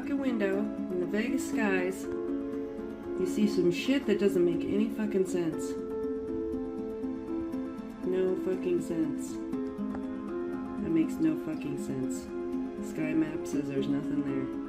fucking window in the Vegas skies, you see some shit that doesn't make any fucking sense. No fucking sense. That makes no fucking sense. Sky map says there's nothing there.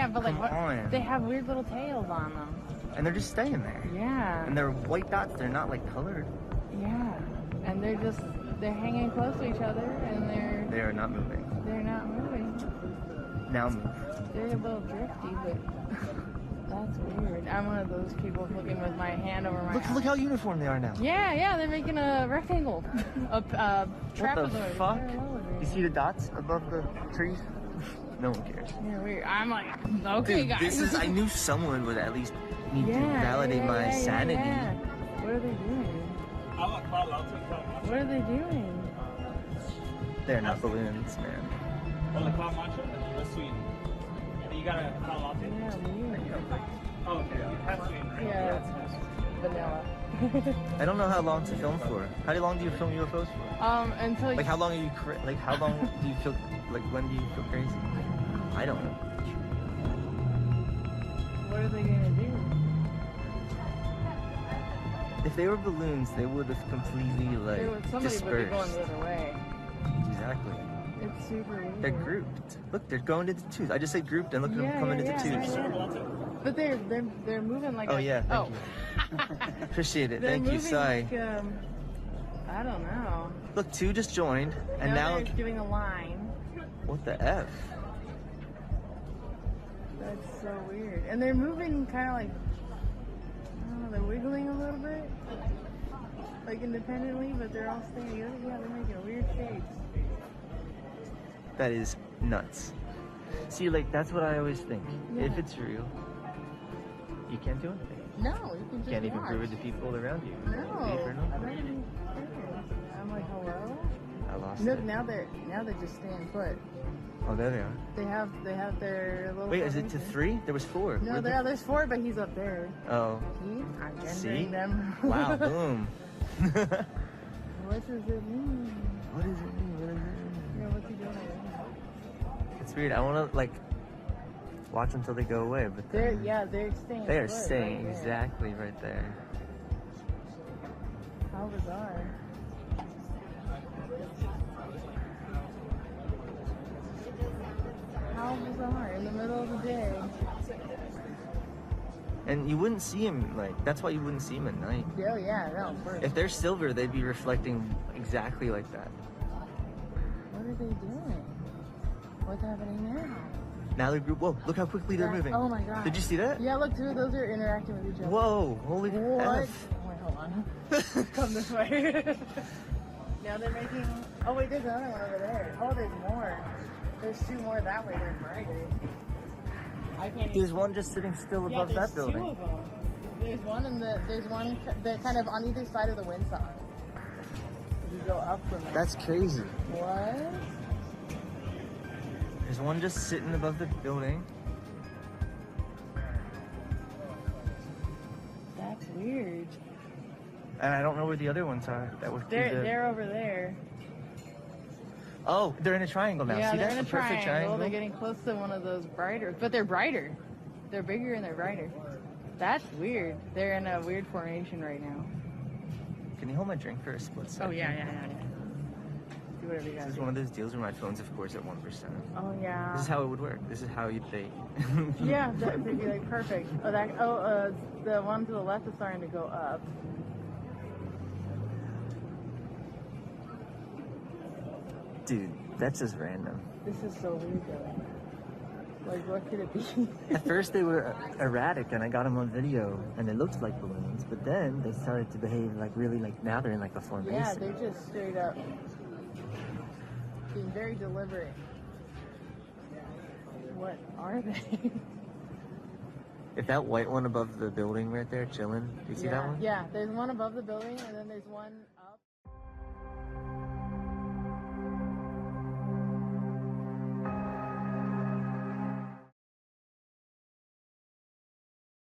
Yeah, but like, Come on. they have weird little tails on them. And they're just staying there. Yeah. And they're white dots. They're not like colored. Yeah. And they're hanging close to each other, and They are not moving. they're not moving. Now move. They're a little drifty, but that's weird. I'm one of those people looking with my hand over my Look how uniform they are now. Yeah, they're making a rectangle. A trapezoid. What the fuck? You see the dots above the trees? No one cares. Yeah, weird. I'm like, okay, Dude, guys. I knew someone would at least need to validate my sanity. Yeah. What are they doing? What are they doing? They're not balloons, man. You got a call off it? Yeah, weird. Oh, okay. Yeah, it's vanilla. I don't know how long to film for. How long do you film UFOs for? Until Like how long are you how long do you feel like when do you feel crazy? I don't know. What are they gonna do? If they were balloons, they would have completely like Somebody dispersed. would be going the other way. Exactly. It's super weird. They're grouped. Look, they're going into twos. I just said grouped and look at them coming into twos. But they're moving like Oh yeah, thank you. Appreciate it. Thank you. Sorry. Like, I don't know. Look, two just joined, and now they're doing a line. what the F? That's so weird. And they're moving kind of like, I don't know, they're wiggling a little bit, like independently, but they're all staying together. Yeah, they're making weird shapes. That is nuts. See, like that's what I always think. Yeah. If it's real, you can't do anything. No, you can just Can't even watch. prove it to people around you. No, Wait for I nothing. don't even care. I'm like, hello? I lost Look, it. now they're just staying put. Oh, there they are. They have their little. Wait, is it to formation. 3? There was 4. No, there's 4, but he's up there. Oh. See? I'm See? gendering them. Wow, boom. What does it mean? What does it mean? What does it mean? Yeah, what's he doing? It's weird. I want to like watch until they go away, but They're staying. they are put staying right there. exactly right there. How bizarre. How bizarre in the middle of the day. And you wouldn't see them like that's why you wouldn't see them at night. Oh yeah, no, of course. If they're silver, they'd be reflecting exactly like that. What are they doing? What's happening now? Now they're group. Whoa! Look how quickly they're moving. Oh my god. Did you see that? Yeah, look, two of those are interacting with each other. Whoa! Holy What? F. Wait, hold on. Come this way. Now they're making. Oh wait, there's another one over there. Oh, there's more. There's 2 more that way. They're brighter. I can't. There's one just sitting still above that building. 2 of them. There's one there's one that kind of on either side of the windsock. You go up from there. That's crazy. What? There's one just sitting above the building. That's weird. And I don't know where the other ones are. That were They're over there. Oh, they're in a triangle now. Yeah, See they're that? in a The perfect triangle. They're getting close to one of those brighter, but they're brighter. They're bigger and they're brighter. That's weird. They're in a weird formation right now. Can you hold my drink for a split second? Oh yeah. Do whatever you This gotta is do. one of those deals where my phone's, of course, at 1%. Oh yeah. This is how it would work. This is how you'd date. Yeah, that would be like perfect. The one to the left is starting to go up. Dude, that's just random. This is so weird though. Like, what could it be? At first they were erratic and I got them on video and they looked like balloons, but then they started to behave like really like now they're in like a formation. Yeah, they're just straight up being very deliberate. What are they? If that white one above the building right there chilling, do you see that one? Yeah, there's one above the building and then there's one